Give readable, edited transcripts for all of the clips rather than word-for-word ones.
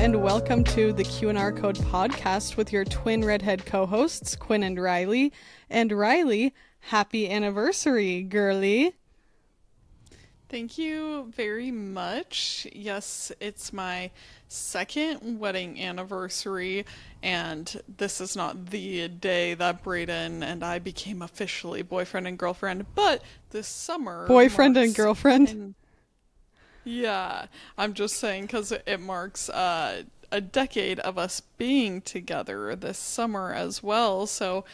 and welcome to the Q&R Code podcast with your twin redhead co-hosts, Quinn and Riley. And Riley, happy anniversary, girly. Thank you very much. Yes, it's my second wedding anniversary, and this is not the day that Braden and I became officially boyfriend and girlfriend, but this summer... Boyfriend and girlfriend? Yeah, I'm just saying because it marks a decade of us being together this summer as well, so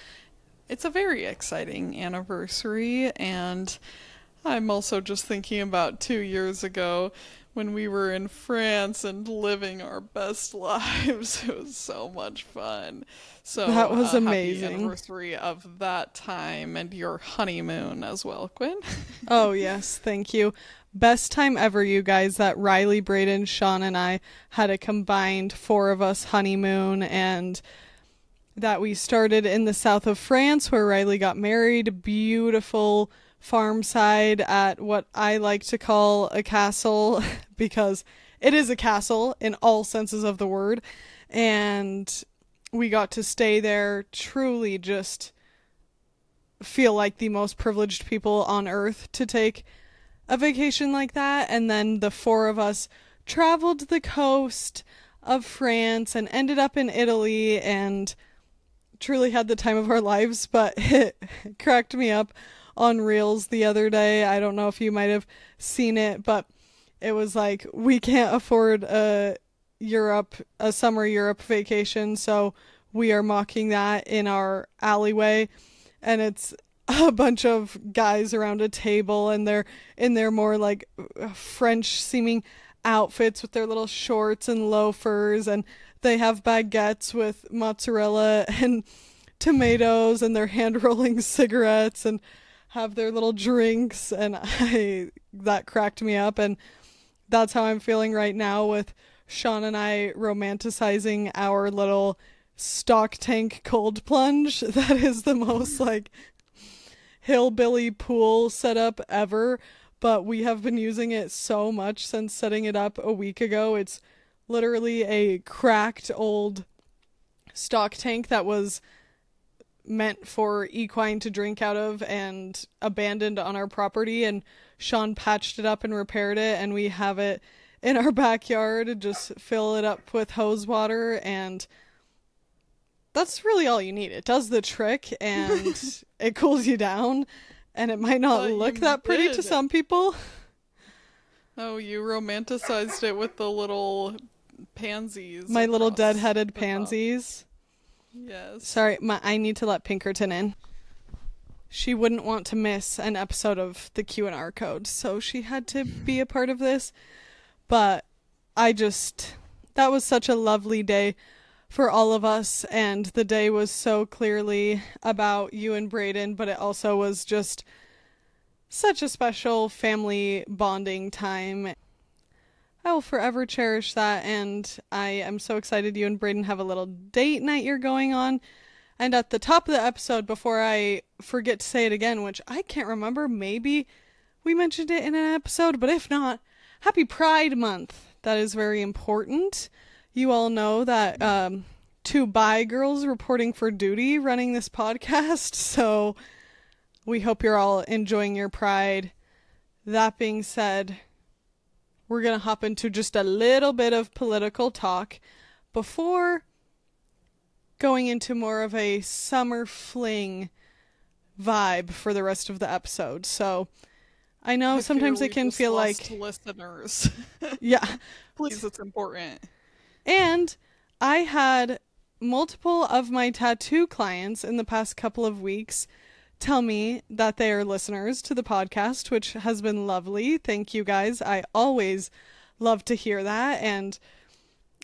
it's a very exciting anniversary. And I'm also just thinking about 2 years ago when we were in France and living our best lives. It was so much fun. So that was amazing. Happy anniversary of that time and your honeymoon as well, Quinn. Oh yes, thank you. Best time ever, you guys. That Riley, Braden, Sean, and I had a combined 4 of us honeymoon, and that we started in the south of France where Riley got married. Beautiful farm side at what I like to call a castle because it is a castle in all senses of the word. And we got to stay there, truly just feel like the most privileged people on earth to take a vacation like that. And then the 4 of us traveled the coast of France and ended up in Italy and truly had the time of our lives. But it cracked me up on Reels the other day. I don't know if you might have seen it, but it was like, we can't afford a summer Europe vacation, so we are mocking that in our alleyway. And it's a bunch of guys around a table, and they're in their more like French seeming outfits with their little shorts and loafers, and they have baguettes with mozzarella and tomatoes, and they're hand rolling cigarettes and have their little drinks, and that cracked me up. And that's how I'm feeling right now with Sean and I romanticizing our little stock tank cold plunge. That is the most like hillbilly pool setup ever, but we have been using it so much since setting it up a week ago. It's literally a cracked old stock tank that was meant for equine to drink out of and abandoned on our property, and Sean patched it up and repaired it, and we have it in our backyard. Just fill it up with hose water, and that's really all you need. It does the trick, and it cools you down, and it might not look that pretty to some people. Oh, you romanticized it with the little pansies. My little dead-headed pansies. Yes. Sorry, I need to let Pinkerton in. She wouldn't want to miss an episode of the Q&R Code, so she had to be a part of this. But that was such a lovely day for all of us, and the day was so clearly about you and Braden, but it also was just such a special family bonding time. I will forever cherish that, and I am so excited you and Braden have a little date night you're going on. And at the top of the episode, before I forget to say it again, which I can't remember, maybe we mentioned it in an episode, but if not, happy Pride Month. That is very important. You all know that 2 bi girls reporting for duty running this podcast, so we hope you're all enjoying your Pride. That being said, we're going to hop into just a little bit of political talk before going into more of a summer fling vibe for the rest of the episode. So I know sometimes it can feel like listeners. Yeah. Please, it's important. And I had multiple of my tattoo clients in the past couple of weeks tell me that they are listeners to the podcast, which has been lovely. Thank you guys. I always love to hear that. And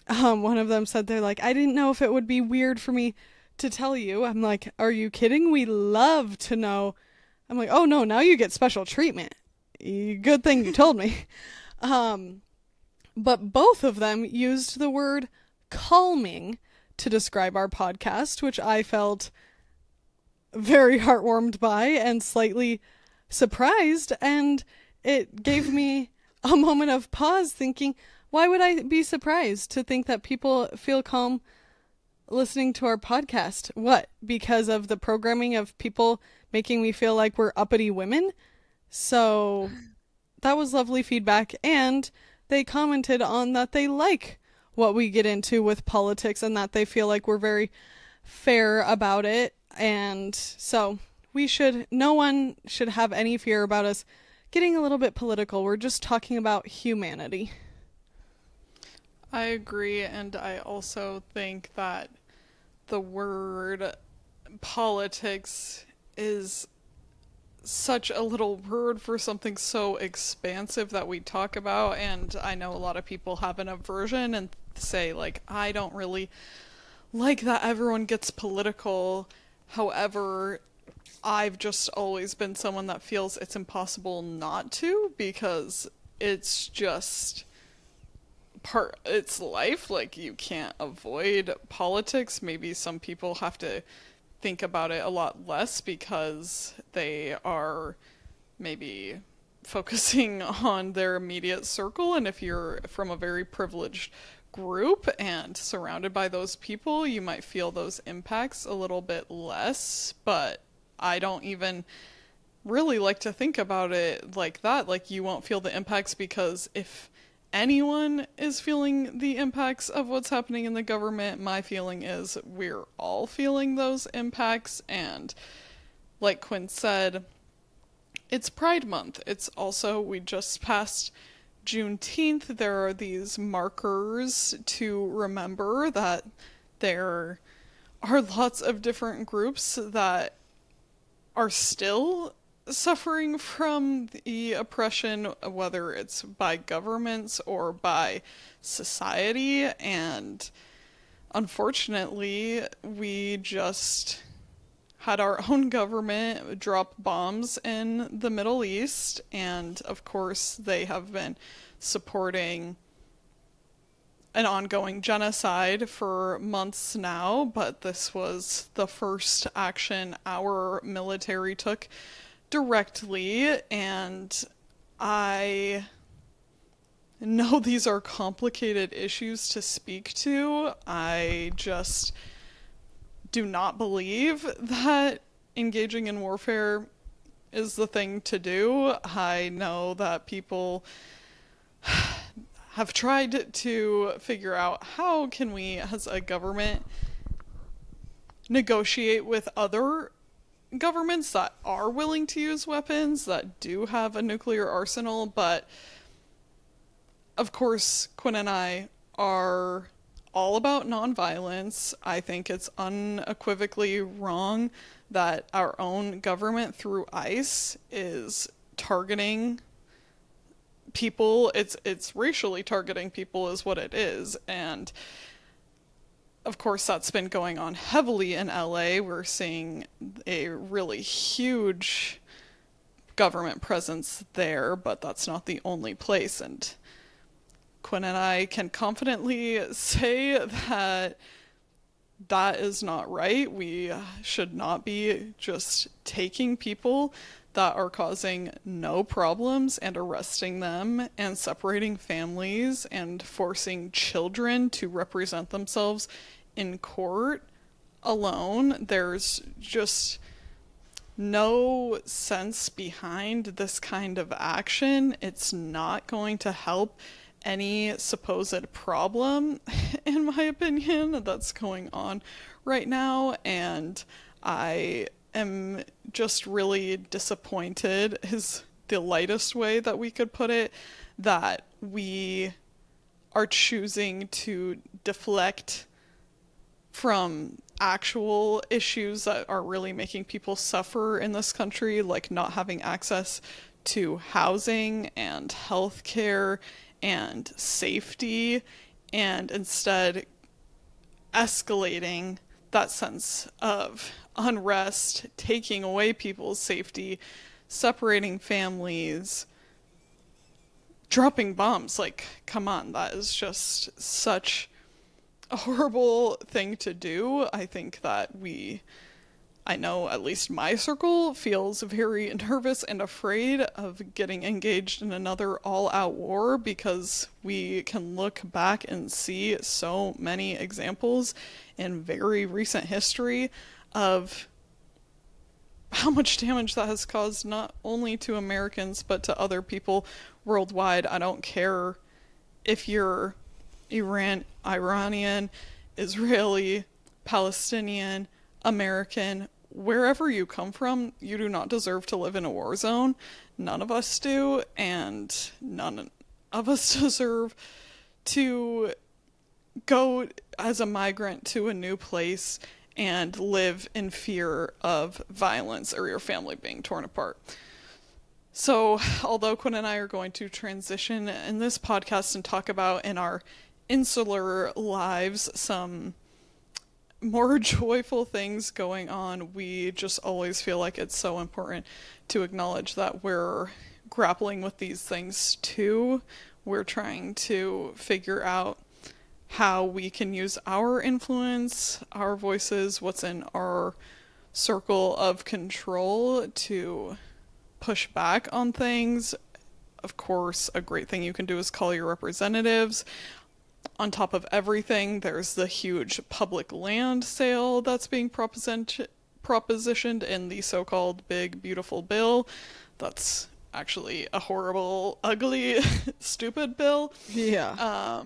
one of them said, they're like, I didn't know if it would be weird for me to tell you. I'm like, are you kidding? We love to know. I'm like, oh no, now you get special treatment. Good thing you told me. But both of them used the word calming to describe our podcast, which I felt very heartwarmed by and slightly surprised, and it gave me a moment of pause thinking, why would I be surprised to think that people feel calm listening to our podcast? What? Because of the programming of people making me feel like we're uppity women? So that was lovely feedback, and they commented on that they like what we get into with politics and that they feel like we're very fair about it. And so no one should have any fear about us getting a little bit political. We're just talking about humanity. I agree, and I also think that the word politics is such a little word for something so expansive that we talk about, and I know a lot of people have an aversion and say, like, I don't really like that everyone gets political. However, I've just always been someone that feels it's impossible not to, because it's just it's life. Like, you can't avoid politics. Maybe some people have to think about it a lot less because they are maybe focusing on their immediate circle, and if you're from a very privileged group and surrounded by those people, you might feel those impacts a little bit less. But I don't even really like to think about it like that. Like, you won't feel the impacts, because if anyone is feeling the impacts of what's happening in the government, my feeling is we're all feeling those impacts. And like Quinn said, it's Pride Month. It's also, we just passed Juneteenth. There are these markers to remember that there are lots of different groups that are still suffering from the oppression, whether it's by governments or by society. And unfortunately, we just had our own government drop bombs in the Middle East, and of course they have been supporting an ongoing genocide for months now, but this was the first action our military took directly. And I know these are complicated issues to speak to. I just do not believe that engaging in warfare is the thing to do. I know that people have tried to figure out how can we as a government negotiate with other governments that are willing to use weapons, that do have a nuclear arsenal. But of course, Quinn and I are all about nonviolence. I think it's unequivocally wrong that our own government through ICE is targeting people. It's racially targeting people is what it is. And of course, that's been going on heavily in LA. We're seeing a really huge government presence there, but that's not the only place. And Quinn and I can confidently say that that is not right. We should not be just taking people that are causing no problems and arresting them and separating families and forcing children to represent themselves in court alone. There's just no sense behind this kind of action. It's not going to help any supposed problem, in my opinion, that's going on right now. And I am just really disappointed, is the lightest way that we could put it, that we are choosing to deflect from actual issues that are really making people suffer in this country, like not having access to housing and health care and safety, and instead escalating that sense of unrest, taking away people's safety, separating families, dropping bombs. Like, come on, that is just such a horrible thing to do. I think that we I know at least my circle feels very nervous and afraid of getting engaged in another all-out war, because we can look back and see so many examples in very recent history of how much damage that has caused, not only to Americans but to other people worldwide. I don't care if you're Iranian, Israeli, Palestinian, American, wherever you come from, you do not deserve to live in a war zone. None of us do, and none of us deserve to go as a migrant to a new place and live in fear of violence or your family being torn apart. So, although Quinn and I are going to transition in this podcast and talk about in our insular lives some more joyful things going on, we just always feel like it's so important to acknowledge that we're grappling with these things too. We're trying to figure out how we can use our influence, our voices, what's in our circle of control to push back on things. Of course, a great thing you can do is call your representatives. On top of everything, there's the huge public land sale that's being propositioned in the so-called Big Beautiful Bill. That's actually a horrible, ugly, stupid bill. Yeah.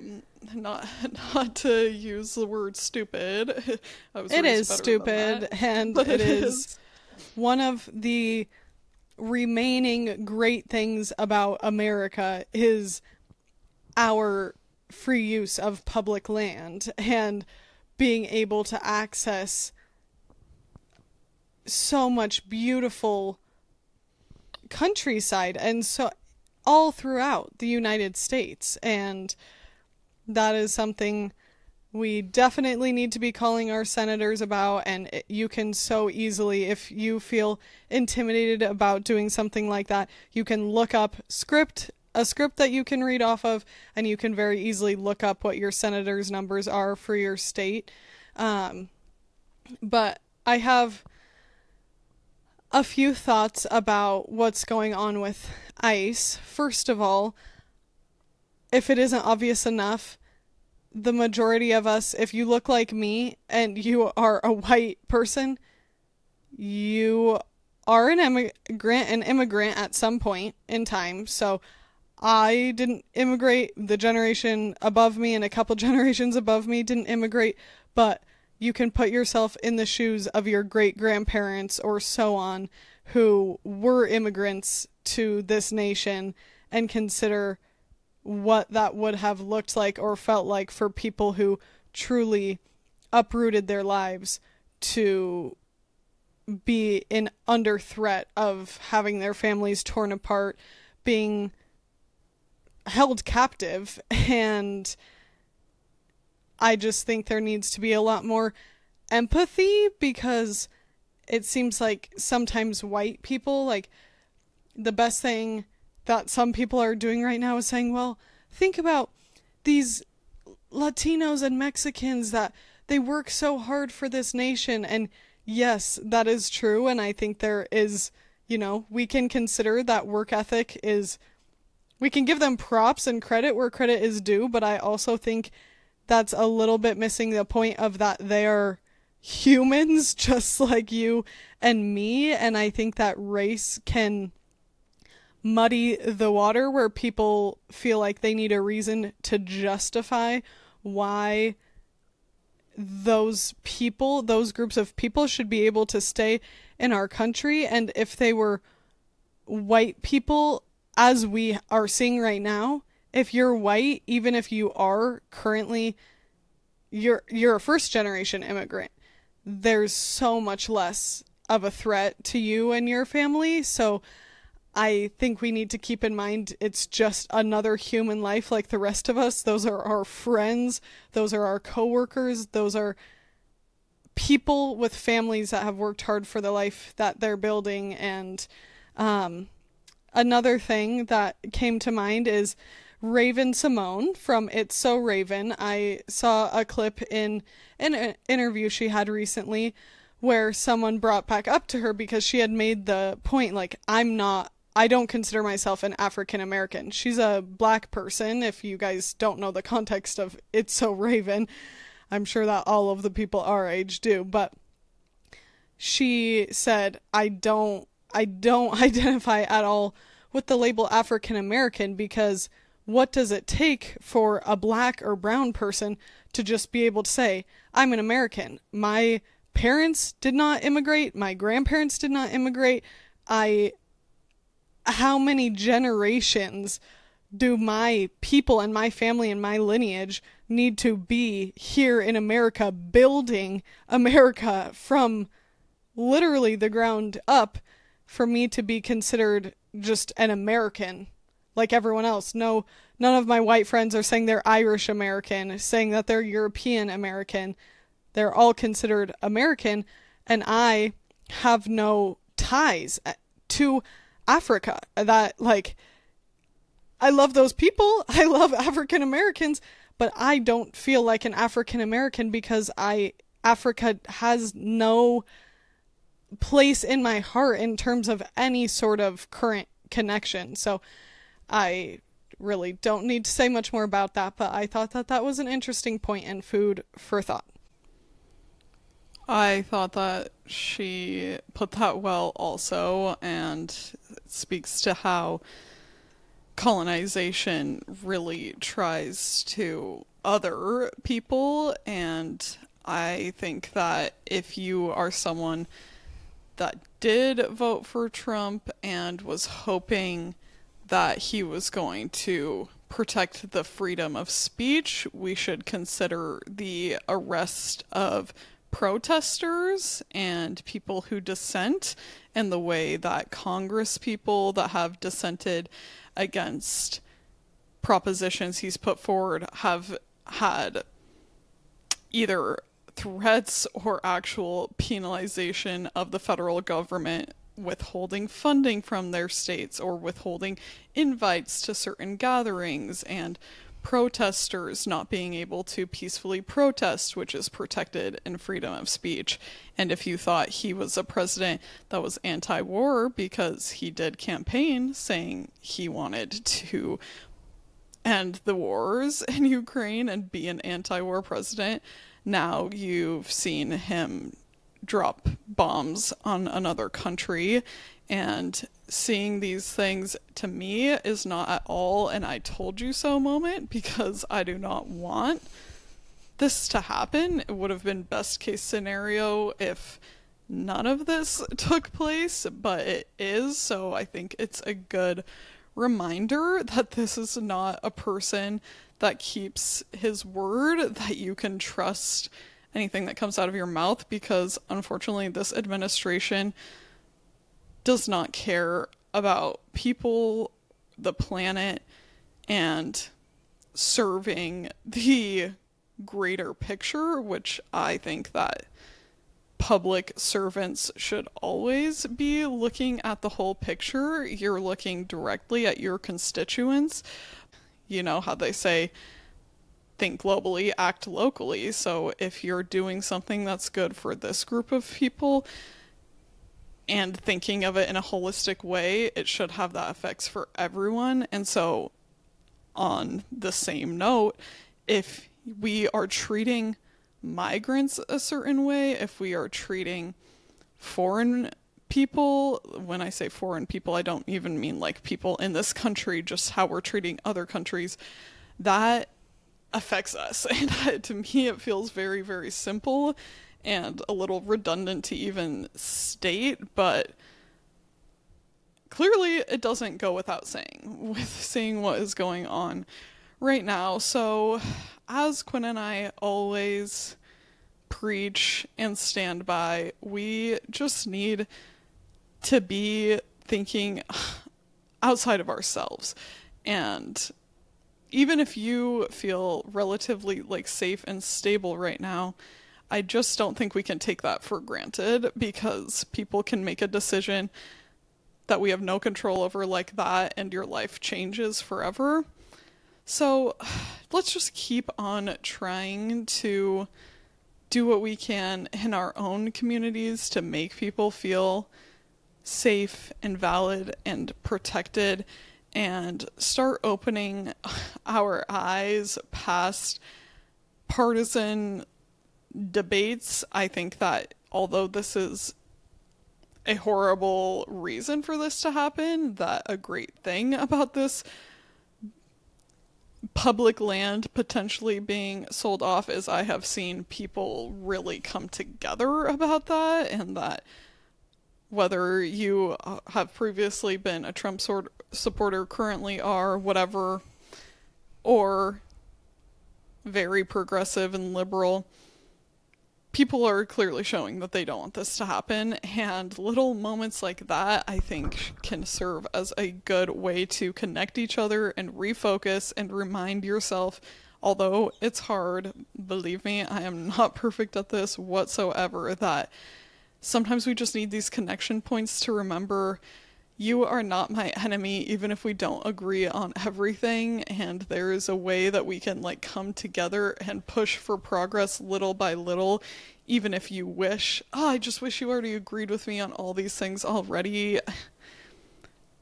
Not to use the word stupid. It is stupid, and but it is one of the remaining great things about America is our free use of public land and being able to access so much beautiful countryside and so all throughout the United States. And that is something we definitely need to be calling our senators about. And you can so easily, if you feel intimidated about doing something like that, you can look up a script that you can read off of, and you can very easily look up what your senator's numbers are for your state. But I have a few thoughts about what's going on with ICE. First of all, if it isn't obvious enough, the majority of us, if you look like me and you are a white person, you are an immigrant at some point in time. So I didn't immigrate. The generation above me and a couple generations above me didn't immigrate, but you can put yourself in the shoes of your great-grandparents or so on who were immigrants to this nation and consider what that would have looked like or felt like for people who truly uprooted their lives to be under threat of having their families torn apart, being held captive. And I just think there needs to be a lot more empathy, because it seems like sometimes white people, like, the best thing that some people are doing right now is saying, well, think about these Latinos and Mexicans that they work so hard for this nation. And yes, that is true. And I think there is, we can consider that work ethic is, we can give them props and credit where credit is due. But I also think that's a little bit missing the point of that they are humans just like you and me. And I think that race can muddy the water where people feel like they need a reason to justify why those groups of people should be able to stay in our country. And if they were white people, as we are seeing right now, if you're white, even if you are currently, you're a first generation immigrant, there's so much less of a threat to you and your family. So I think we need to keep in mind it's just another human life like the rest of us. Those are our friends. Those are our coworkers. Those are people with families that have worked hard for the life that they're building. And another thing that came to mind is Raven Simone from It's So Raven. I saw a clip in an interview she had recently where someone brought back up to her, because she had made the point, like, I don't consider myself an African American. She's a black person. If you guys don't know the context of It's So Raven, I'm sure that all of the people our age do, but she said, I don't identify at all with the label African American, because what does it take for a black or brown person to just be able to say, I'm an American? My parents did not immigrate. My grandparents did not immigrate. How many generations do my people and my family and my lineage need to be here in America, building America from literally the ground up, for me to be considered just an American like everyone else? No, none of my white friends are saying they're Irish American, saying that they're European American. They're all considered American, and I have no ties to Africa. That, like, I love those people. I love African Americans, but I don't feel like an African American because Africa has no place in my heart in terms of any sort of current connection. So I really don't need to say much more about that, but I thought that that was an interesting point and food for thought. I thought that she put that well also, and it speaks to how colonization really tries to other people. And I think that if you are someone that did vote for Trump and was hoping that he was going to protect the freedom of speech, we should consider the arrest of protesters and people who dissent, and the way that Congress people that have dissented against propositions he's put forward have had either threats or actual penalization of the federal government, withholding funding from their states or withholding invites to certain gatherings, and protesters not being able to peacefully protest, which is protected in freedom of speech. And if you thought he was a president that was anti-war because he did campaign saying he wanted to end the wars in Ukraine and be an anti-war president, now you've seen him drop bombs on another country. And seeing these things, to me, is not at all an I told you so moment, because I do not want this to happen. It would have been best case scenario if none of this took place, but it is. So I think it's a good reminder that this is not a person that keeps his word, that you can trust anything that comes out of your mouth, because unfortunately this administration does not care about people, the planet, and serving the greater picture, which I think that public servants should always be looking at the whole picture. You're looking directly at your constituents. You know how they say, think globally, act locally. So if you're doing something that's good for this group of people and thinking of it in a holistic way, it should have that effects for everyone. And so on the same note, if we are treating migrants a certain way, if we are treating foreign people, when I say foreign people, I don't even mean like people in this country, just how we're treating other countries, that affects us. And to me, it feels very, very simple and a little redundant to even state, but clearly it doesn't go without saying, with seeing what is going on right now. So, as Quinn and I always preach and stand by, we just need to be thinking outside of ourselves. And even if you feel relatively like safe and stable right now, I just don't think we can take that for granted, because people can make a decision that we have no control over like that, and your life changes forever. So let's just keep on trying to do what we can in our own communities to make people feel safe and valid and protected, and start opening our eyes past partisan debates. I think that although this is a horrible reason for this to happen, that a great thing about this public land potentially being sold off is I have seen people really come together about that, and that whether you have previously been a Trump supporter, currently are, whatever, or very progressive and liberal, people are clearly showing that they don't want this to happen, and little moments like that, I think, can serve as a good way to connect each other and refocus and remind yourself, although it's hard, believe me, I am not perfect at this whatsoever, that sometimes we just need these connection points to remember you are not my enemy, even if we don't agree on everything, and there is a way that we can like come together and push for progress little by little, even if you wish, I just wish you already agreed with me on all these things already.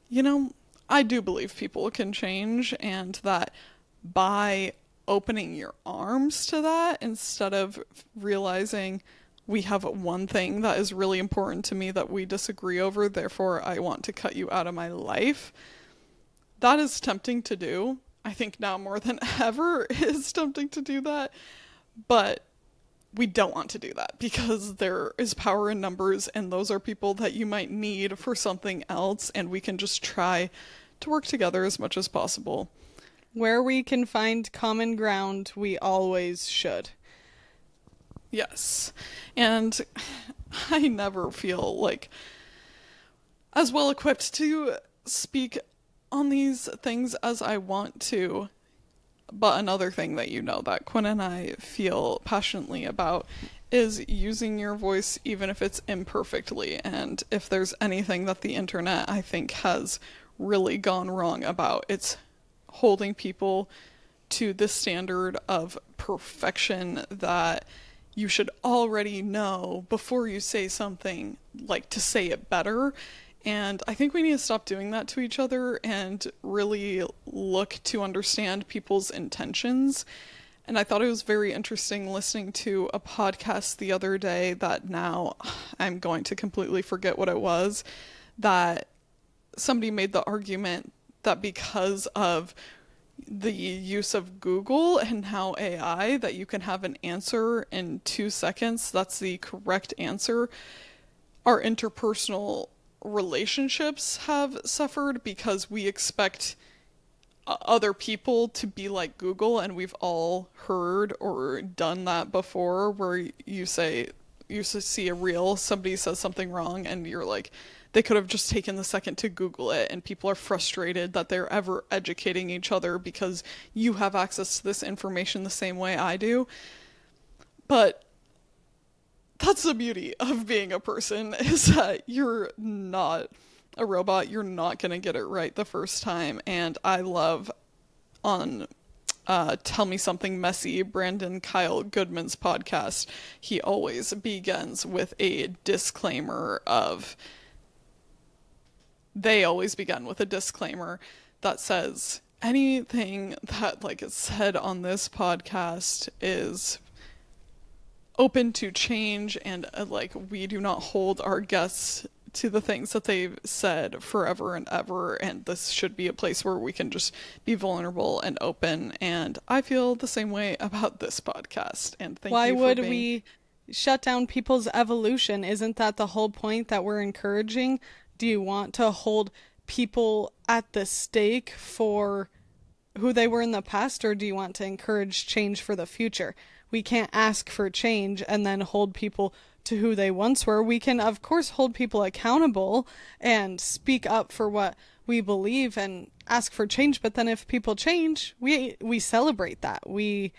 You know, I do believe people can change, and that by opening your arms to that, instead of realizing we have one thing that is really important to me that we disagree over, therefore I want to cut you out of my life. That is tempting to do. I think now more than ever it is tempting to do that. But we don't want to do that, because there is power in numbers, and those are people that you might need for something else, and we can just try to work together as much as possible. Where we can find common ground, we always should. Yes. And I never feel like as well equipped to speak on these things as I want to. But another thing that you know that Quinn and I feel passionately about is using your voice, even if it's imperfectly. And if there's anything that the internet, I think, has really gone wrong about, it's holding people to the standard of perfection that you should already know before you say something, like to say it better. And I think we need to stop doing that to each other and really look to understand people's intentions. And I thought it was very interesting listening to a podcast the other day that now I'm going to completely forget what it was, that somebody made the argument that because of the use of Google and how AI, that you can have an answer in 2 seconds, that's the correct answer, our interpersonal relationships have suffered because we expect other people to be like Google, and we've all heard or done that before, where you see a reel, somebody says something wrong, and you're like, they could have just taken the second to Google it, and people are frustrated that they're ever educating each other because you have access to this information the same way I do. But that's the beauty of being a person, is that you're not a robot. You're not going to get it right the first time. And I love on Tell Me Something Messy, Brandon Kyle Goodman's podcast, he always begins with a disclaimer of... They always begin with a disclaimer that says anything that like is said on this podcast is open to change, and like we do not hold our guests to the things that they've said forever and ever, and this should be a place where we can just be vulnerable and open. And I feel the same way about this podcast. And thank Why you for would being... we shut down people's evolution? Isn't that the whole point that we're encouraging? Do you want to hold people at the stake for who they were in the past, or do you want to encourage change for the future? We can't ask for change and then hold people to who they once were. We can, of course, hold people accountable and speak up for what we believe and ask for change, but then if people change, we celebrate that. We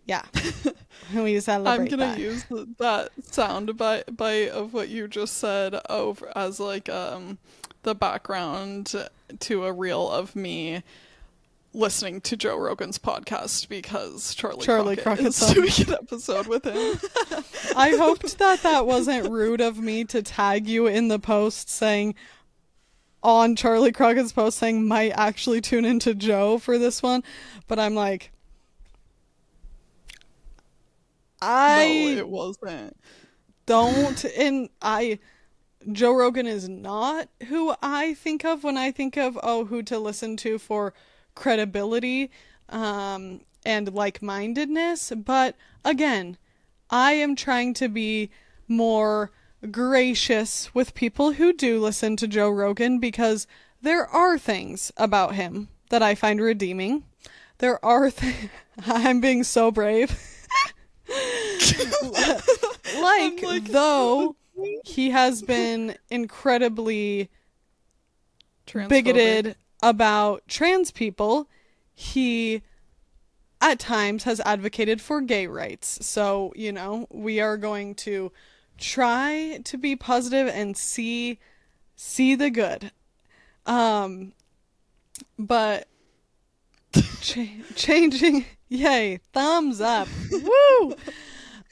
celebrate that. I'm gonna use that sound bite of what you just said over as like the background to a reel of me listening to Joe Rogan's podcast because Charlie Crockett Crockett's is doing an episode with him. I hoped that wasn't rude of me to tag you in the post saying, on Charlie Crockett's post saying, might actually tune into Joe for this one. But I'm like, No, it wasn't. Joe Rogan is not who I think of when I think of, who to listen to for credibility, and like-mindedness. But again, I am trying to be more gracious with people who do listen to Joe Rogan, because there are things about him that I find redeeming. There are I'm being so brave. Though he has been incredibly bigoted about trans people, he at times has advocated for gay rights. So, we are going to try to be positive and see the good. But changing, yay, thumbs up. Woo!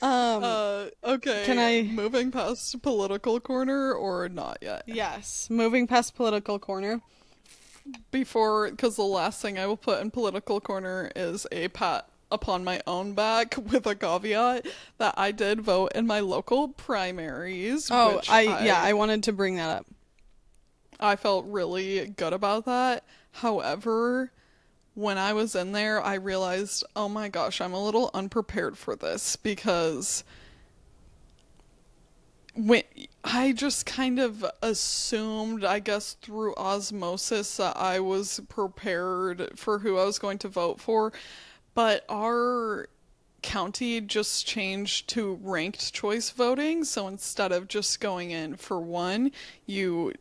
Okay. Can I moving past political corner or not yet? Yes, moving past political corner. Because the last thing I will put in political corner is a pat upon my own back with a caveat that I did vote in my local primaries. I wanted to bring that up. I felt really good about that. However, when I was in there, I realized, oh my gosh, I'm a little unprepared for this, because I just kind of assumed, I guess through osmosis, that I was prepared for who I was going to vote for, but our county just changed to ranked choice voting, so instead of just going in for one, you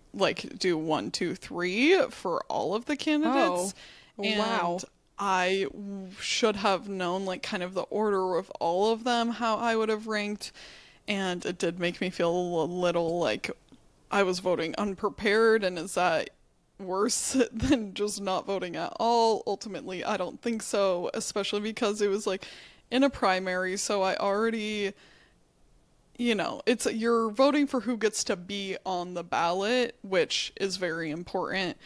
do 1, 2, 3 for all of the candidates. And wow. I should have known kind of the order of all of them, how I would have ranked, and it did make me feel a little like I was voting unprepared. And is that worse than just not voting at all? Ultimately, I don't think so, especially because it was in a primary, so I already, you're voting for who gets to be on the ballot, which is very important.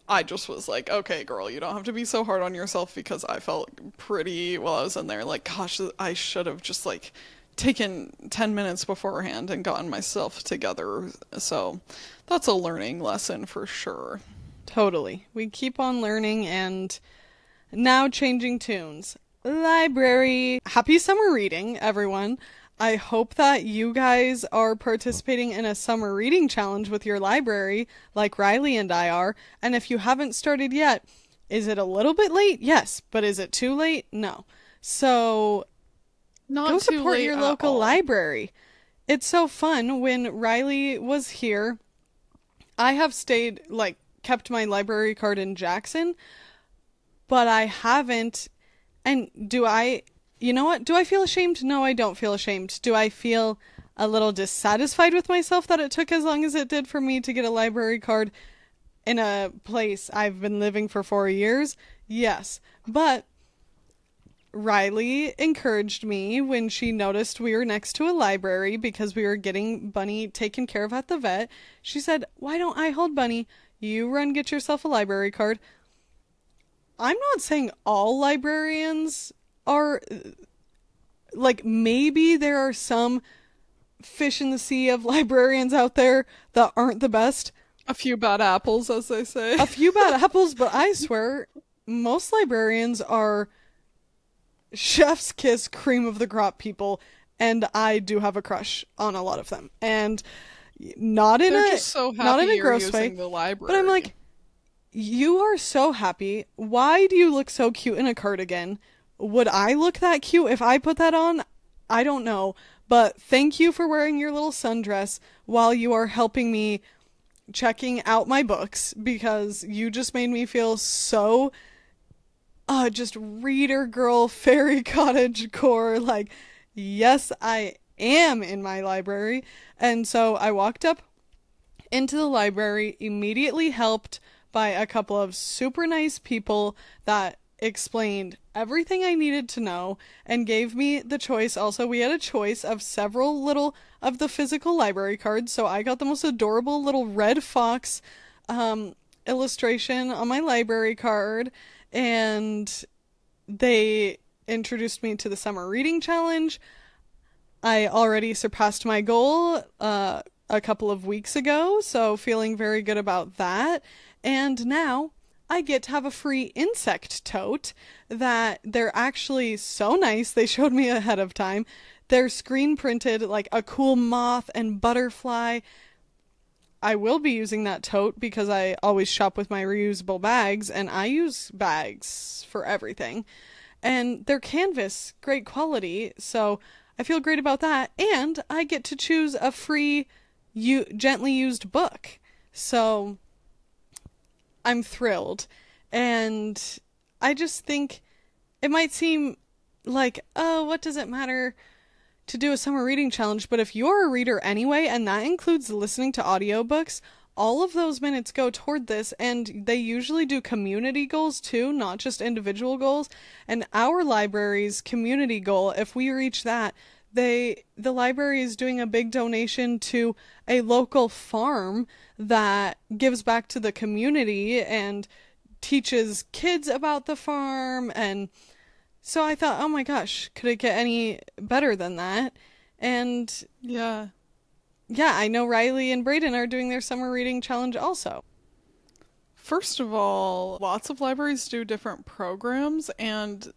I just was like, okay, girl, you don't have to be so hard on yourself, because I felt pretty, while I was in there, gosh, I should have just, taken 10 minutes beforehand and gotten myself together. So that's a learning lesson for sure. Totally. We keep on learning, and now changing tunes. Library. Happy summer reading, everyone. I hope that you guys are participating in a summer reading challenge with your library, like Riley and I are. And if you haven't started yet, is it a little bit late? Yes. But is it too late? No. So go support your local library. It's so fun. When Riley was here, I have stayed, kept my library card in Jackson, but I haven't. And you know what? Do I feel ashamed? No, I don't feel ashamed. Do I feel a little dissatisfied with myself that it took as long as it did for me to get a library card in a place I've been living for 4 years? Yes. But Riley encouraged me when she noticed we were next to a library because we were getting Bunny taken care of at the vet. She said, why don't I hold Bunny? You run get yourself a library card. I'm not saying all librarians are, maybe there are some fish in the sea of librarians out there that aren't the best. A few bad apples, as they say. A few bad apples, but I swear most librarians are chef's kiss, cream of the crop people, and I do have a crush on a lot of them. And not in a gross way, but I'm like, you are so happy. Why do you look so cute in a cardigan? Would I look that cute if I put that on? I don't know. But thank you for wearing your little sundress while you are helping me checking out my books, because you just made me feel so just reader girl fairy cottage core. Yes, I am in my library. And so I walked up into the library, immediately helped by a couple of super nice people that explained everything I needed to know and gave me the choice. Also, we had a choice of several little of the physical library cards, so I got the most adorable little red fox illustration on my library card, and they introduced me to the summer reading challenge. I already surpassed my goal a couple of weeks ago, so feeling very good about that. And now I get to have a free insect tote that they're actually so nice. They showed me ahead of time. They're screen printed like a cool moth and butterfly. I will be using that tote because I always shop with my reusable bags, and I use bags for everything. And they're canvas, great quality, so I feel great about that. And I get to choose a free gently used book. So I'm thrilled. And I just think it might seem like, oh, what does it matter to do a summer reading challenge? But if you're a reader anyway, and that includes listening to audiobooks, all of those minutes go toward this, and they usually do community goals too, not just individual goals. And our library's community goal, if we reach that, the library is doing a big donation to a local farm that gives back to the community and teaches kids about the farm. And so I thought, oh my gosh, could it get any better than that? And yeah, I know Riley and Braden are doing their summer reading challenge also. First of all, lots of libraries do different programs, and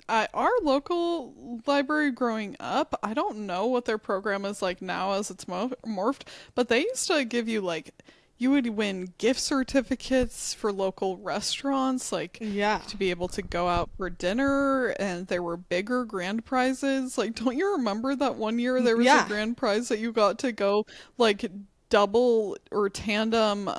at our local library growing up, I don't know what their program is like now as it's morphed, but they used to give you like, you would win gift certificates for local restaurants, like to be able to go out for dinner, and there were bigger grand prizes. Like, don't you remember that one year there was a grand prize that you got to go like double or tandem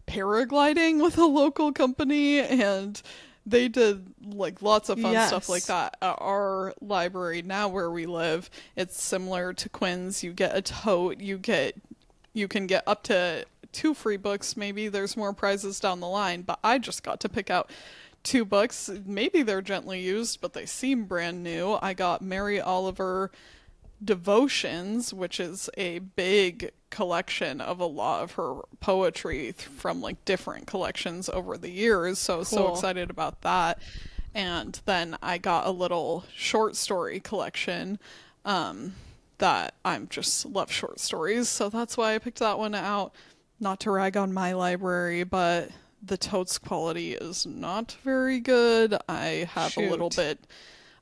paragliding with a local company, and they did like lots of fun stuff like that at our library. Now where we live, it's similar to Quinn's. You get a tote, you can get up to 2 free books. Maybe there's more prizes down the line, but I just got to pick out 2 books. Maybe they're gently used, but they seem brand new. I got Mary Oliver Devotions, which is a big collection of a lot of her poetry from like different collections over the years. So excited about that. And then I got a little short story collection that I'm just love short stories, so that's why I picked that one out. Not to rag on my library, but the tote's quality is not very good. I have a little bit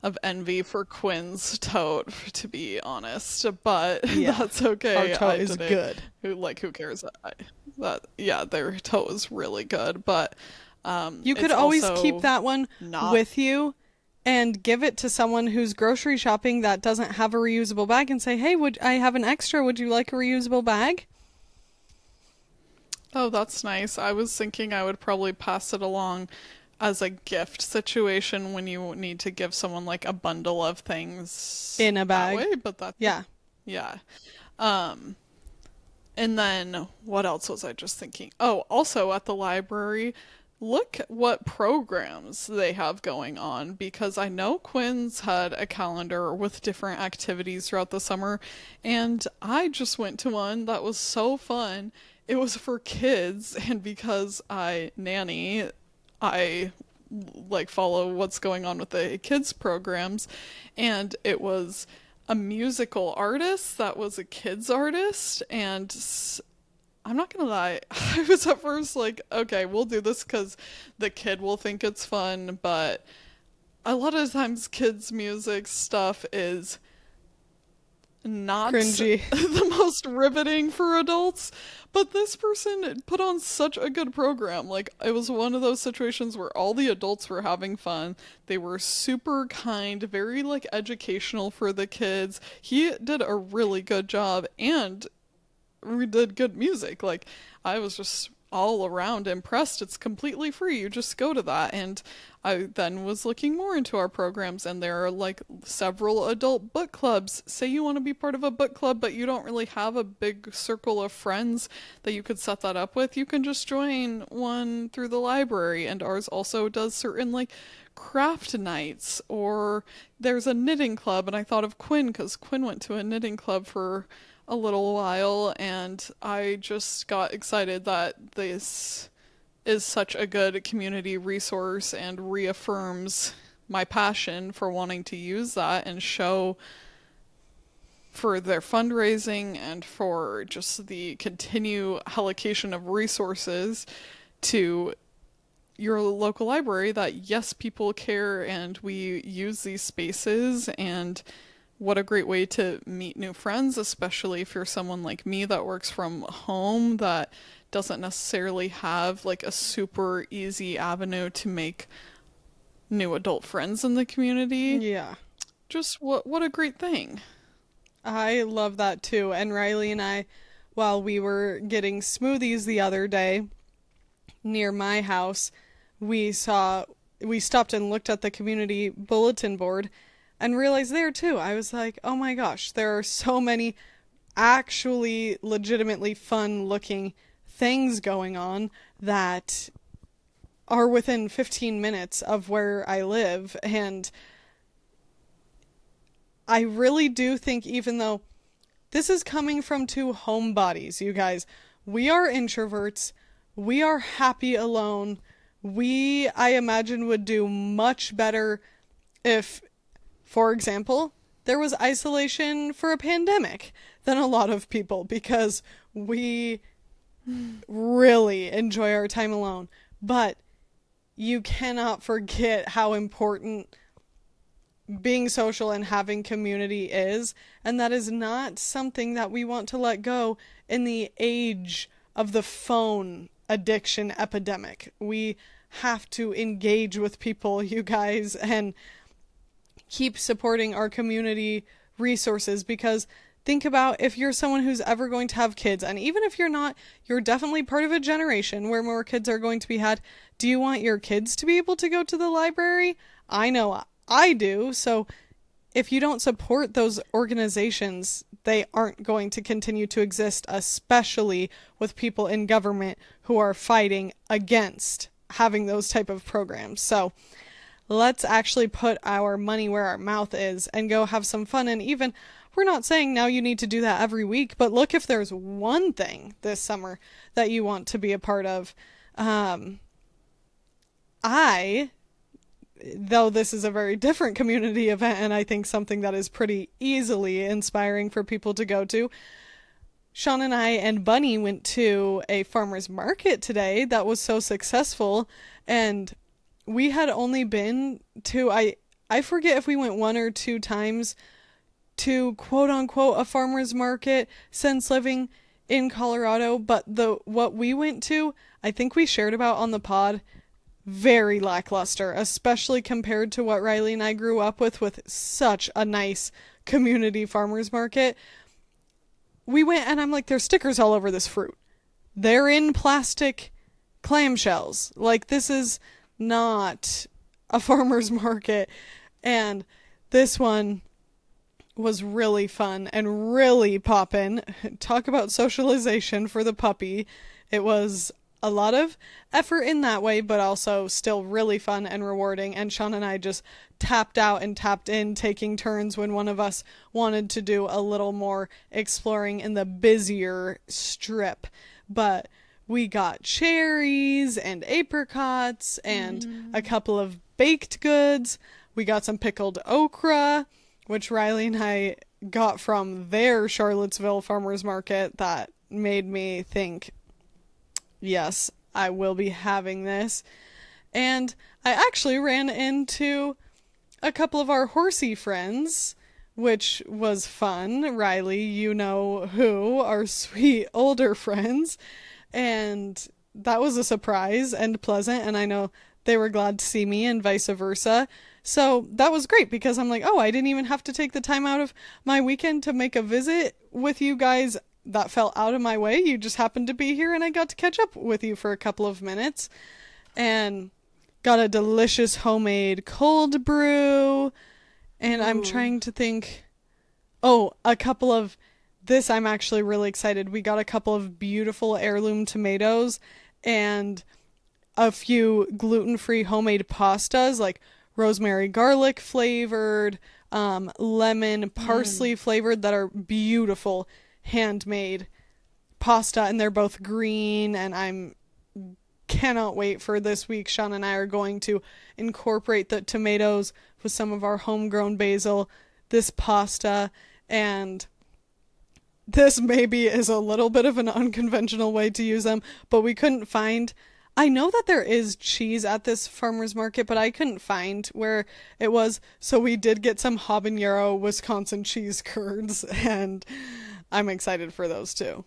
of envy for Quinn's tote, to be honest, but that's okay. Our tote is good. Who cares? Their tote is really good, but you could always keep that one with you and give it to someone who's grocery shopping that doesn't have a reusable bag and say, hey, I have an extra, would you like a reusable bag? Oh, that's nice. I was thinking I would probably pass it along as a gift situation when you need to give someone like a bundle of things in a bag. That way, but that's yeah. And then what else was I just thinking? Oh, also at the library, look what programs they have going on, because I know Quinn's had a calendar with different activities throughout the summer, and I just went to one that was so fun. It was for kids, and because I nanny, I like follow what's going on with the kids programs, and it was a musical artist that was a kids artist, and I'm not gonna lie, I was at first like, okay, we'll do this because the kid will think it's fun, but a lot of times kids' music stuff is not cringy. The most riveting for adults, but this person put on such a good program. Like, it was one of those situations where all the adults were having fun. They were super kind, very like educational for the kids. He did a really good job, and we did good music. Like, I was just all around impressed. It's completely free. You just go to that. And I then was looking more into our programs, and there are like several adult book clubs. Say you want to be part of a book club, but you don't really have a big circle of friends that you could set that up with. You can just join one through the library, and ours also does certain like craft nights, or there's a knitting club. And I thought of Quinn because Quinn went to a knitting club for a little while, and I just got excited that this is such a good community resource and reaffirms my passion for wanting to use that and show for their fundraising and for just the continued allocation of resources to your local library that yes, people care and we use these spaces. And what a great way to meet new friends, especially if you're someone like me that works from home that doesn't necessarily have like a super easy avenue to make new adult friends in the community. Yeah. Just what a great thing. I love that too. And Riley and I, while we were getting smoothies the other day near my house, we stopped and looked at the community bulletin board and realized there too, I was like, oh my gosh, there are so many actually legitimately fun looking things going on that are within 15 minutes of where I live. And I really do think, even though this is coming from two homebodies, you guys, we are introverts, we are happy alone, I imagine would do much better if, for example, there was isolation for a pandemic than a lot of people, because we really enjoy our time alone. But you cannot forget how important being social and having community is, and that is not something that we want to let go in the age of the phone addiction epidemic. We have to engage with people, you guys, and keep supporting our community resources, because think about if you're someone who's ever going to have kids, and even if you're not, you're definitely part of a generation where more kids are going to be had. Do you want your kids to be able to go to the library? I know I do. So if you don't support those organizations, they aren't going to continue to exist, especially with people in government who are fighting against having those type of programs. So let's actually put our money where our mouth is and go have some fun. And even, we're not saying now you need to do that every week, but look if there's one thing this summer that you want to be a part of. Though this is a very different community event, and I think something that is pretty easily inspiring for people to go to, Sean and I and Bunny went to a farmer's market today that was so successful, and we had only been to, I forget if we went 1 or 2 times to quote unquote a farmer's market since living in Colorado, but what we went to, I think we shared about on the pod, very lackluster, especially compared to what Riley and I grew up with such a nice community farmer's market. We went and I'm like, there's stickers all over this fruit. They're in plastic clamshells. Like, this is not a farmer's market. And this one was really fun and really poppin'. Talk about socialization for the puppy. It was a lot of effort in that way, but also still really fun and rewarding. And Sean and I just tapped out and tapped in, taking turns when one of us wanted to do a little more exploring in the busier strip. But we got cherries and apricots and a couple of baked goods. We got some pickled okra, which Riley and I got from their Charlottesville farmers market. That made me think, yes, I will be having this. And I actually ran into a couple of our horsey friends, which was fun. Riley, you know who, our sweet older friends. And that was a surprise and pleasant. And I know they were glad to see me and vice versa. So that was great, because I'm like, oh, I didn't even have to take the time out of my weekend to make a visit with you guys that fell out of my way. You just happened to be here and I got to catch up with you for a couple of minutes and got a delicious homemade cold brew. And Ooh. I'm trying to think, a couple of this, I'm actually really excited. We got a couple of beautiful heirloom tomatoes and a few gluten-free homemade pastas, like rosemary garlic flavored, lemon parsley flavored, that are beautiful handmade pasta, and they're both green, and I'm cannot wait for this week. Sean and I are going to incorporate the tomatoes with some of our homegrown basil, this pasta, and this maybe is a little bit of an unconventional way to use them, but we couldn't find... I know that there is cheese at this farmer's market, but I couldn't find where it was, so we did get some habanero Wisconsin cheese curds, and I'm excited for those too.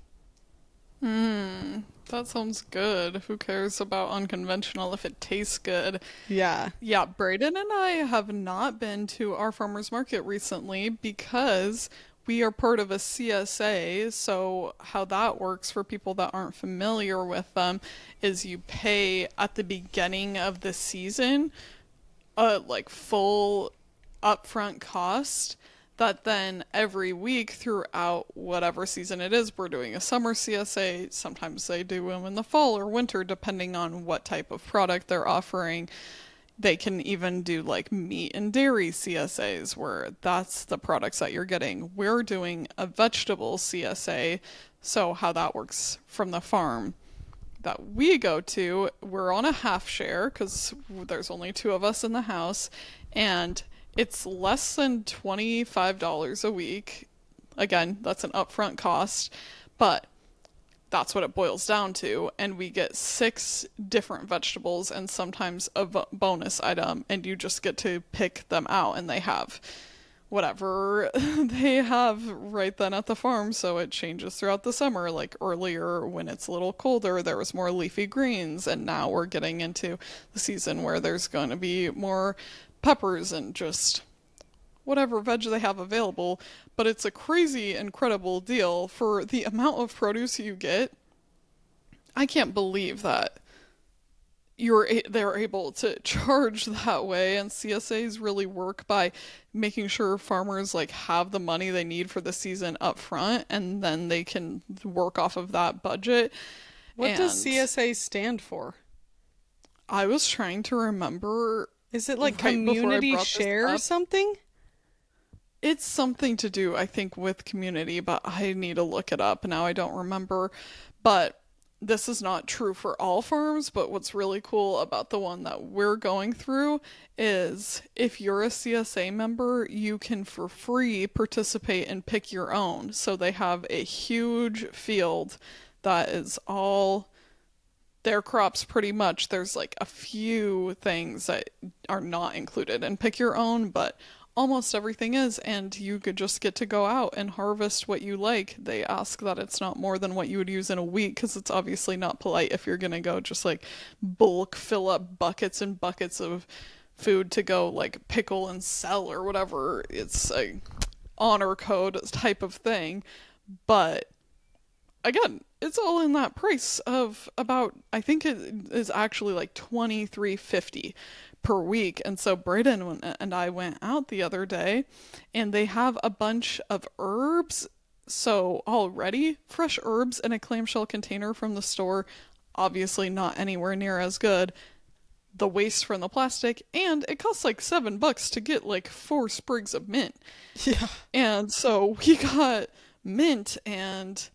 That sounds good. Who cares about unconventional if it tastes good? Yeah. Yeah, Brayden and I have not been to our farmer's market recently because we are part of a CSA, so how that works for people that aren't familiar with them is you pay at the beginning of the season like full upfront cost that then every week throughout whatever season it is, we're doing a summer CSA, sometimes they do them in the fall or winter depending on what type of product they're offering. They can even do like meat and dairy CSAs where that's the products that you're getting. We're doing a vegetable CSA, so how that works from the farm that we go to, we're on a half share because there's only two of us in the house, and it's less than $25 a week. Again, that's an upfront cost, but that's what it boils down to, and we get 6 different vegetables and sometimes a bonus item, and you just get to pick them out, and they have whatever they have right then at the farm, so it changes throughout the summer. Like earlier when it's a little colder, there was more leafy greens, and now we're getting into the season where there's going to be more peppers and just whatever veg they have available. But it's a crazy, incredible deal for the amount of produce you get. I can't believe that they're able to charge that way, and CSAs really work by making sure farmers like have the money they need for the season up front, and then they can work off of that budget. What does CSA stand for? I was trying to remember. Is it like community share or something? It's something to do, I think, with community, but I need to look it up. Now I don't remember. But this is not true for all farms, but what's really cool about the one that we're going through is if you're a CSA member, you can for free participate and pick your own. So they have a huge field that is all their crops pretty much. There's like a few things that are not included in pick your own, but almost everything is, and you could just get to go out and harvest what you like. They ask that it's not more than what you would use in a week, because it's obviously not polite if you're gonna go just like bulk fill up buckets and buckets of food to go like pickle and sell or whatever. It's a honor code type of thing. But again, it's all in that price of about, I think it is actually like $23.50 per week. And so Brayden and I went out the other day, and they have a bunch of herbs. So already fresh herbs in a clamshell container from the store, obviously not anywhere near as good. The waste from the plastic, and it costs like $7 to get like 4 sprigs of mint. Yeah. And so we got mint and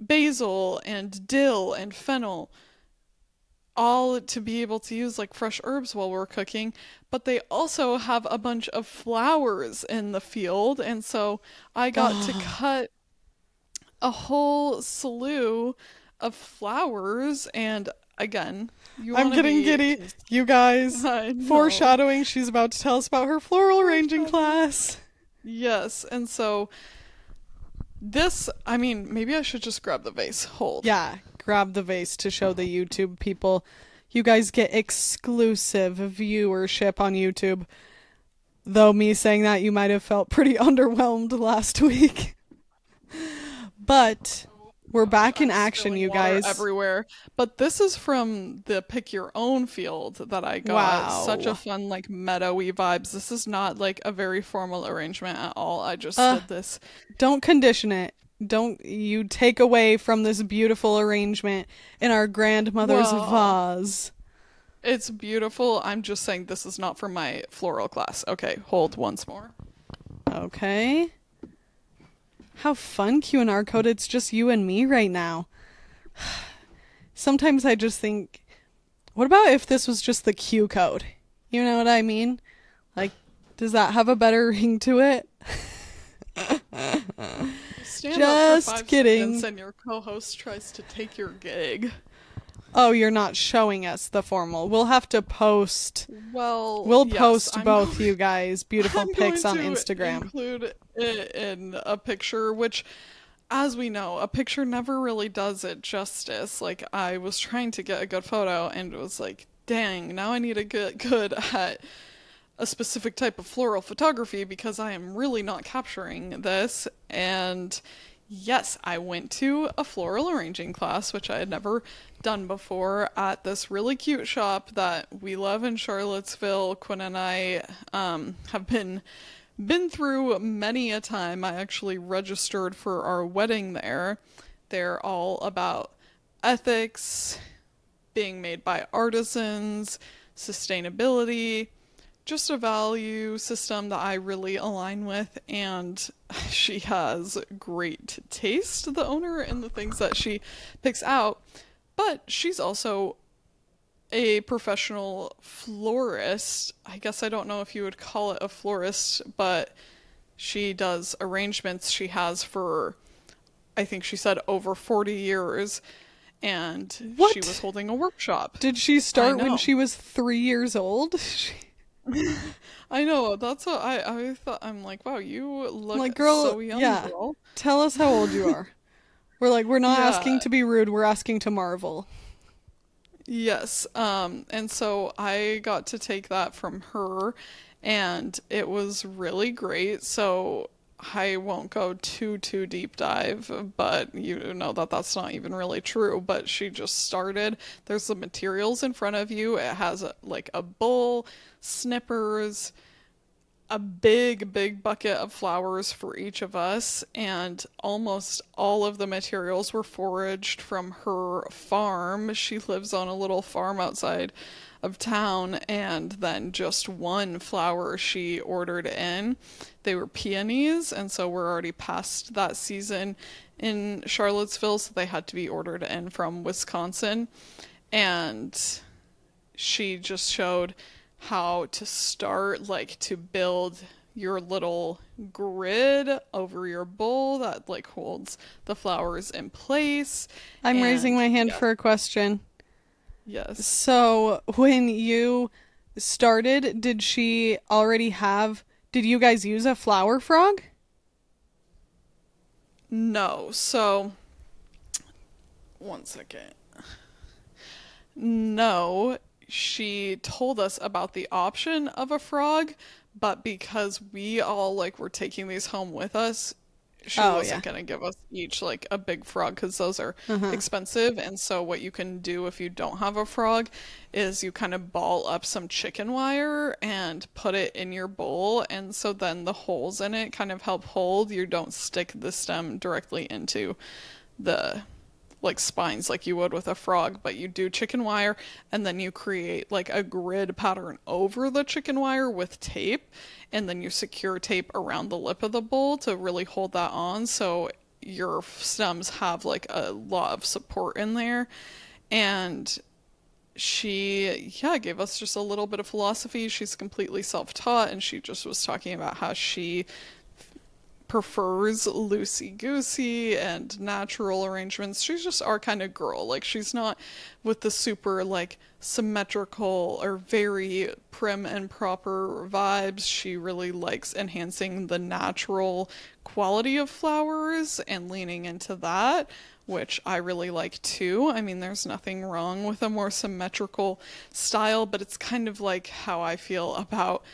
basil and dill and fennel, all to be able to use like fresh herbs while we're cooking. But they also have a bunch of flowers in the field, and so I got to cut a whole slew of flowers. And again, I'm getting giddy. You guys, foreshadowing, she's about to tell us about her floral arranging class. Yes, and so this, I mean, maybe I should just grab the vase. Hold. Yeah, grab the vase to show the YouTube people. You guys get exclusive viewership on YouTube. Though me saying that, you might have felt pretty underwhelmed last week. But we're back in I'm action, spilling you water guys. everywhere. But this is from the Pick Your Own field that I got. Such a Wow. fun, like, meadowy vibes. This is not like a very formal arrangement at all. I just did this. Don't condition it. Don't you take away from this beautiful arrangement in our grandmother's Well, vase. it's beautiful. I'm just saying this is not for my floral class. Okay, hold once more. Okay. How fun, Q&R code. It's just you and me right now. Sometimes I just think, what about if this was just the Q code? You know what I mean? Like, does that have a better ring to it? Stand Just up for 5 kidding. seconds and your co-host tries to take your gig. Oh, you're not showing us the formal. We'll have to post. Well, We'll yes, post I'm both going- you guys beautiful I'm pics on going to Instagram. include it in a picture, which, as we know, a picture never really does it justice. Like, I was trying to get a good photo and it was like, dang, now I need to get good at a specific type of floral photography because I am really not capturing this. And yes, I went to a floral arranging class, which I had never done before, at this really cute shop that we love in Charlottesville. Quinn and I have been through many a time. I actually registered for our wedding there. They're all about ethics, being made by artisans, sustainability, just a value system that I really align with, and she has great taste, the owner, in the things that she picks out, but she's also a professional florist. I guess I don't know if you would call it a florist, but she does arrangements. She has for, I think she said, over 40 years, and What? she was holding a workshop. Did she start I when know. she was 3 years old? I know, that's what I thought. I'm like, wow, you look Like, girl, so young, yeah. girl. Tell us how old you are. We're not Yeah. asking to be rude, we're asking to marvel. Yes, and so I got to take that from her, and it was really great. So I won't go too deep dive, but you know that that's not even really true. But she just started. There's the materials in front of you. It has like a bowl, snippers, a big bucket of flowers for each of us, and almost all of the materials were foraged from her farm. She lives on a little farm outside of town, and then just one flower she ordered in. They were peonies, and so we're already past that season in Charlottesville, so they had to be ordered in from Wisconsin. And she just showed how to start, like, to build your little grid over your bowl that like holds the flowers in place. I'm raising my hand yeah. for a question. Yes. So, when you started, did you guys use a flower frog? No. So, one second. No, she told us about the option of a frog, but because we all like were taking these home with us, she wasn't gonna give us each like a big frog because those are expensive. And so what you can do if you don't have a frog is you kind of ball up some chicken wire and put it in your bowl, and so then the holes in it kind of help hold. You don't stick the stem directly into the like spines like you would with a frog, but you do chicken wire, and then you create like a grid pattern over the chicken wire with tape, and then you secure tape around the lip of the bowl to really hold that on, so your stems have like a lot of support in there. And she gave us just a little bit of philosophy. She's completely self-taught, and she just was talking about how she prefers loosey-goosey and natural arrangements. She's just our kind of girl. Like, she's not with the super like symmetrical or very prim and proper vibes. She really likes enhancing the natural quality of flowers and leaning into that, which I really like too. I mean, there's nothing wrong with a more symmetrical style, but it's kind of like how I feel about